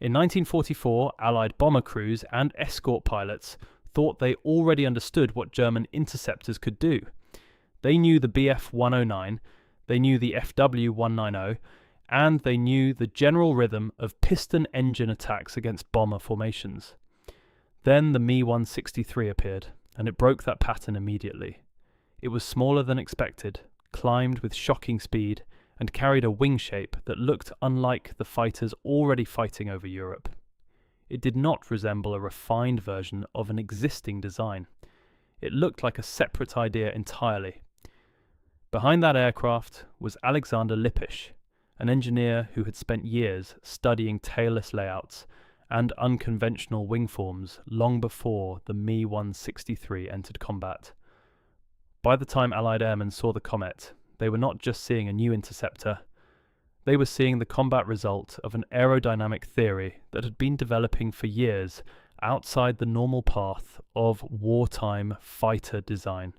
In 1944, Allied bomber crews and escort pilots thought they already understood what German interceptors could do. They knew the Bf-109, they knew the FW-190, and they knew the general rhythm of piston engine attacks against bomber formations. Then the Me-163 appeared, and it broke that pattern immediately. It was smaller than expected, climbed with shocking speed, and carried a wing shape that looked unlike the fighters already fighting over Europe. It did not resemble a refined version of an existing design. It looked like a separate idea entirely. Behind that aircraft was Alexander Lippisch, an engineer who had spent years studying tailless layouts and unconventional wing forms long before the Me-163 entered combat. By the time Allied airmen saw the Komet, they were not just seeing a new interceptor, they were seeing the combat result of an aerodynamic theory that had been developing for years outside the normal path of wartime fighter design.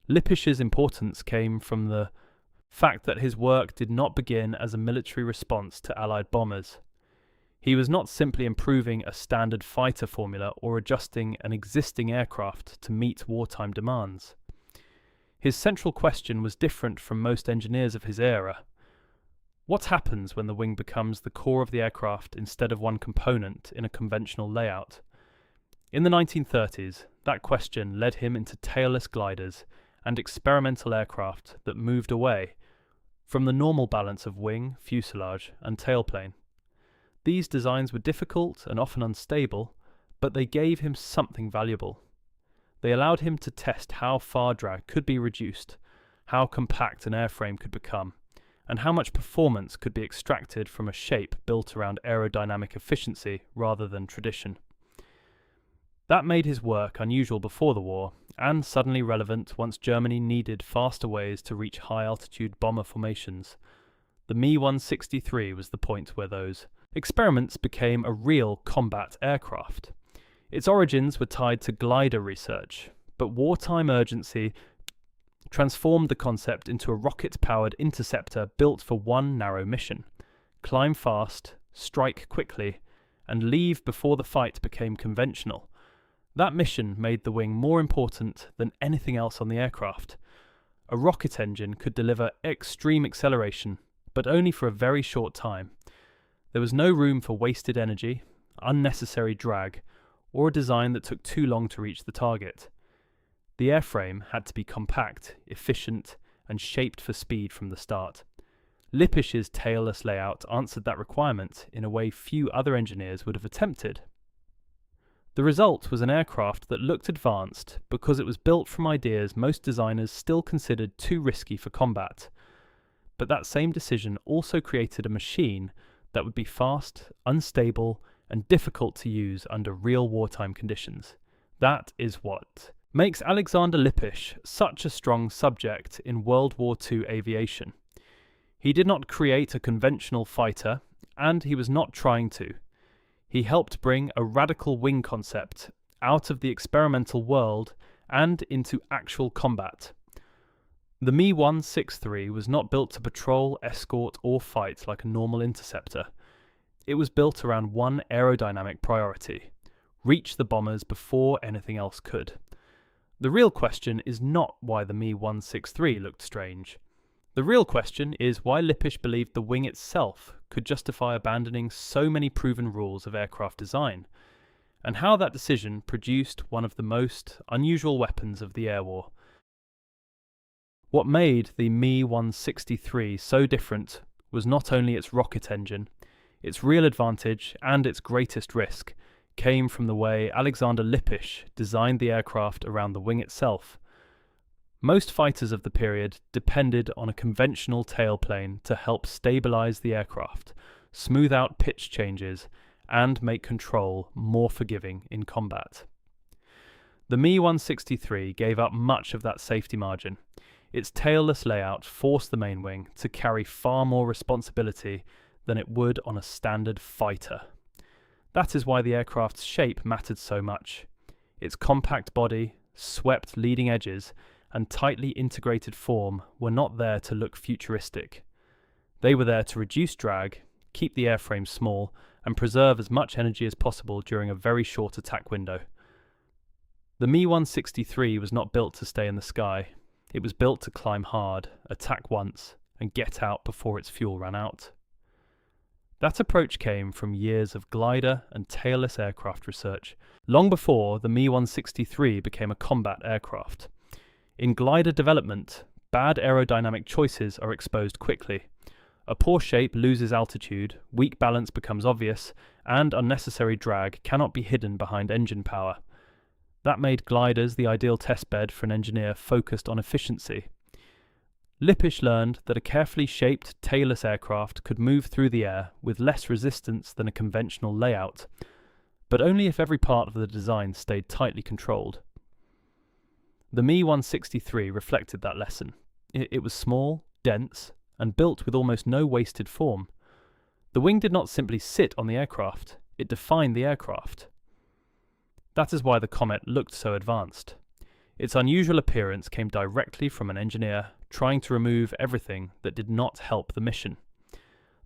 Lippisch's importance came from the fact that his work did not begin as a military response to Allied bombers. He was not simply improving a standard fighter formula or adjusting an existing aircraft to meet wartime demands. His central question was different from most engineers of his era. What happens when the wing becomes the core of the aircraft instead of one component in a conventional layout? In the 1930s, that question led him into tailless gliders and experimental aircraft that moved away from the normal balance of wing, fuselage, and tailplane. These designs were difficult and often unstable, but they gave him something valuable. They allowed him to test how far drag could be reduced, how compact an airframe could become, and how much performance could be extracted from a shape built around aerodynamic efficiency rather than tradition. That made his work unusual before the war, and suddenly relevant once Germany needed faster ways to reach high-altitude bomber formations. The Me-163 was the point where those experiments became a real combat aircraft. Its origins were tied to glider research, but wartime urgency transformed the concept into a rocket-powered interceptor built for one narrow mission: climb fast, strike quickly, and leave before the fight became conventional. That mission made the wing more important than anything else on the aircraft. A rocket engine could deliver extreme acceleration, but only for a very short time. There was no room for wasted energy, unnecessary drag, or a design that took too long to reach the target. The airframe had to be compact, efficient, and shaped for speed from the start. Lippisch's tailless layout answered that requirement in a way few other engineers would have attempted. The result was an aircraft that looked advanced because it was built from ideas most designers still considered too risky for combat. But that same decision also created a machine that would be fast, unstable, and difficult to use under real wartime conditions. That is what makes Alexander Lippisch such a strong subject in World War II aviation. He did not create a conventional fighter, and he was not trying to. He helped bring a radical wing concept out of the experimental world and into actual combat. The Me-163 was not built to patrol, escort, or fight like a normal interceptor. It was built around one aerodynamic priority: reach the bombers before anything else could. The real question is not why the Me-163 looked strange. The real question is why Lippisch believed the wing itself could justify abandoning so many proven rules of aircraft design, and how that decision produced one of the most unusual weapons of the air war. What made the Me-163 so different was not only its rocket engine. Its real advantage and its greatest risk came from the way Alexander Lippisch designed the aircraft around the wing itself. Most fighters of the period depended on a conventional tailplane to help stabilize the aircraft, smooth out pitch changes, and make control more forgiving in combat. The Me-163 gave up much of that safety margin. Its tailless layout forced the main wing to carry far more responsibility than it would on a standard fighter. That is why the aircraft's shape mattered so much. Its compact body, swept leading edges, and tightly integrated form were not there to look futuristic. They were there to reduce drag, keep the airframe small, and preserve as much energy as possible during a very short attack window. The Mi-163 was not built to stay in the sky. It was built to climb hard, attack once, and get out before its fuel ran out. That approach came from years of glider and tailless aircraft research, long before the Mi-163 became a combat aircraft. In glider development, bad aerodynamic choices are exposed quickly. A poor shape loses altitude, weak balance becomes obvious, and unnecessary drag cannot be hidden behind engine power. That made gliders the ideal testbed for an engineer focused on efficiency. Lippisch learned that a carefully shaped, tailless aircraft could move through the air with less resistance than a conventional layout, but only if every part of the design stayed tightly controlled. The Mi-163 reflected that lesson. It was small, dense, and built with almost no wasted form. The wing did not simply sit on the aircraft, it defined the aircraft. That is why the Komet looked so advanced. Its unusual appearance came directly from an engineer trying to remove everything that did not help the mission.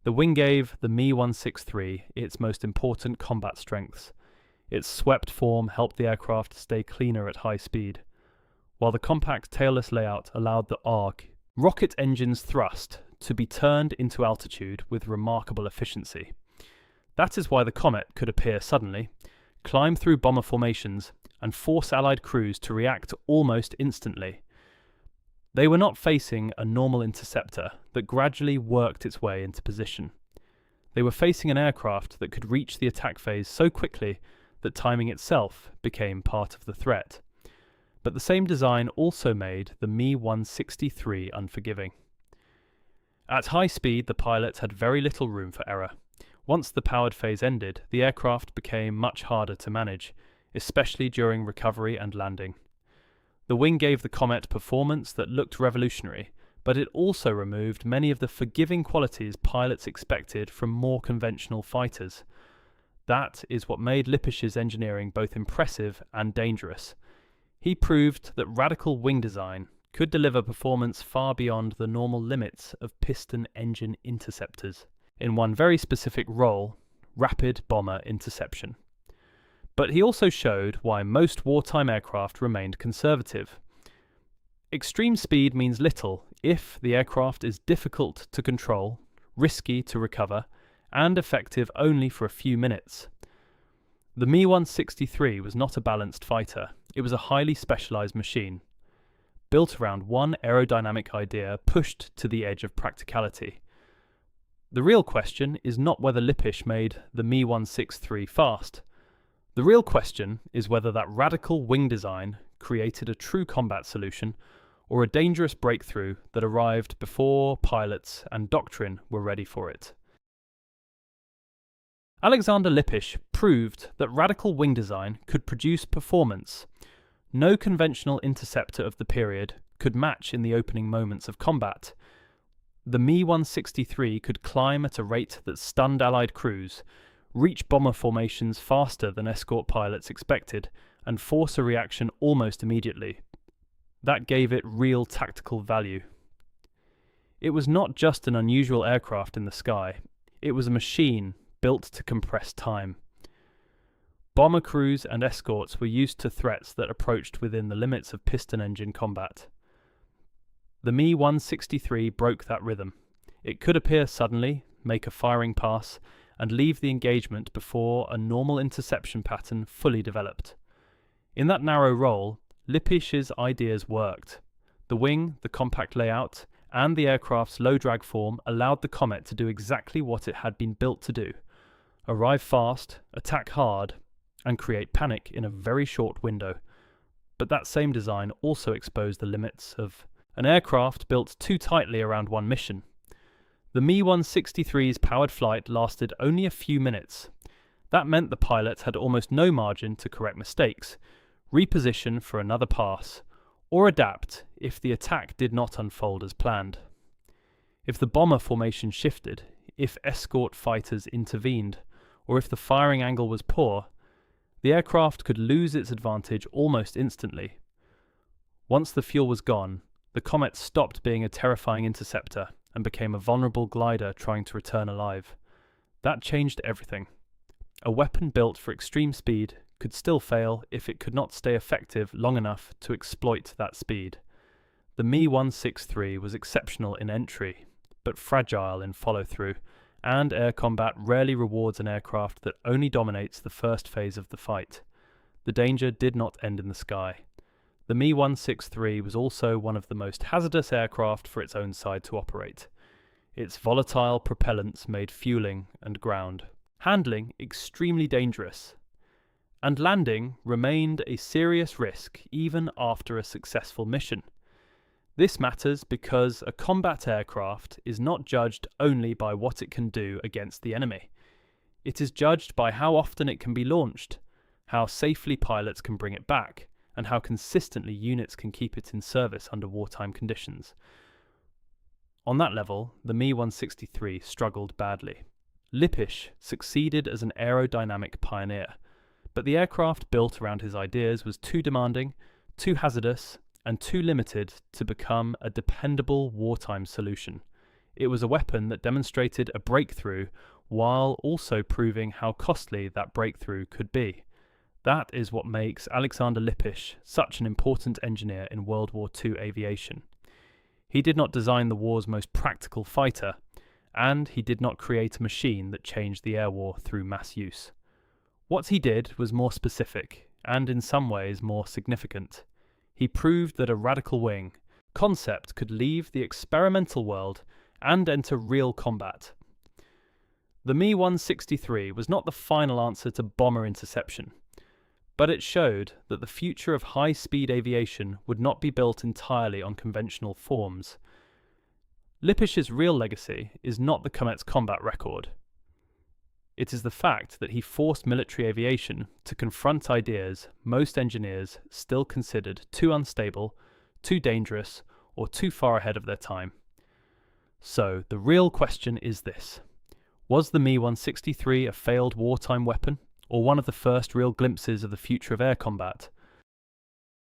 The wing gave the Mi-163 its most important combat strengths. Its swept form helped the aircraft stay cleaner at high speed, while the compact tailless layout allowed the ARG rocket engine's thrust to be turned into altitude with remarkable efficiency. That is why the Komet could appear suddenly, climb through bomber formations, and force Allied crews to react almost instantly. They were not facing a normal interceptor that gradually worked its way into position. They were facing an aircraft that could reach the attack phase so quickly that timing itself became part of the threat. But the same design also made the Mi-163 unforgiving. At high speed, the pilots had very little room for error. Once the powered phase ended, the aircraft became much harder to manage, especially during recovery and landing. The wing gave the Komet performance that looked revolutionary, but it also removed many of the forgiving qualities pilots expected from more conventional fighters. That is what made Lippisch's engineering both impressive and dangerous. He proved that radical wing design could deliver performance far beyond the normal limits of piston engine interceptors, in one very specific role, rapid bomber interception. But he also showed why most wartime aircraft remained conservative. Extreme speed means little if the aircraft is difficult to control, risky to recover, and effective only for a few minutes. The Mi-163 was not a balanced fighter, it was a highly specialised machine, built around one aerodynamic idea pushed to the edge of practicality. The real question is not whether Lippisch made the Mi-163 fast. The real question is whether that radical wing design created a true combat solution or a dangerous breakthrough that arrived before pilots and doctrine were ready for it. Alexander Lippisch proved that radical wing design could produce performance no conventional interceptor of the period could match in the opening moments of combat. The Mi-163 could climb at a rate that stunned Allied crews, reach bomber formations faster than escort pilots expected, and force a reaction almost immediately. That gave it real tactical value. It was not just an unusual aircraft in the sky, it was a machine built to compress time. Bomber crews and escorts were used to threats that approached within the limits of piston engine combat. The Mi-163 broke that rhythm. It could appear suddenly, make a firing pass, and leave the engagement before a normal interception pattern fully developed. In that narrow role, Lippisch's ideas worked. The wing, the compact layout, and the aircraft's low-drag form allowed the Komet to do exactly what it had been built to do: arrive fast, attack hard, and create panic in a very short window. But that same design also exposed the limits of an aircraft built too tightly around one mission. The Mi-163's powered flight lasted only a few minutes. That meant the pilot had almost no margin to correct mistakes, reposition for another pass, or adapt if the attack did not unfold as planned. If the bomber formation shifted, if escort fighters intervened, or if the firing angle was poor, the aircraft could lose its advantage almost instantly. Once the fuel was gone, the Komet stopped being a terrifying interceptor and became a vulnerable glider trying to return alive. That changed everything. A weapon built for extreme speed could still fail if it could not stay effective long enough to exploit that speed. The Me-163 was exceptional in entry, but fragile in follow-through, and air combat rarely rewards an aircraft that only dominates the first phase of the fight. The danger did not end in the sky. The Me-163 was also one of the most hazardous aircraft for its own side to operate. Its volatile propellants made fueling and ground handling extremely dangerous, and landing remained a serious risk even after a successful mission. This matters because a combat aircraft is not judged only by what it can do against the enemy. It is judged by how often it can be launched, how safely pilots can bring it back, and how consistently units can keep it in service under wartime conditions. On that level, the Me-163 struggled badly. Lippisch succeeded as an aerodynamic pioneer, but the aircraft built around his ideas was too demanding, too hazardous, and too limited to become a dependable wartime solution. It was a weapon that demonstrated a breakthrough while also proving how costly that breakthrough could be. That is what makes Alexander Lippisch such an important engineer in World War II aviation. He did not design the war's most practical fighter, and he did not create a machine that changed the air war through mass use. What he did was more specific, and in some ways more significant. He proved that a radical wing concept could leave the experimental world and enter real combat. The Me-163 was not the final answer to bomber interception, but it showed that the future of high-speed aviation would not be built entirely on conventional forms. Lippisch's real legacy is not the Komet's combat record. It is the fact that he forced military aviation to confront ideas most engineers still considered too unstable, too dangerous, or too far ahead of their time. So, the real question is this: was the Me-163 a failed wartime weapon, or one of the first real glimpses of the future of air combat?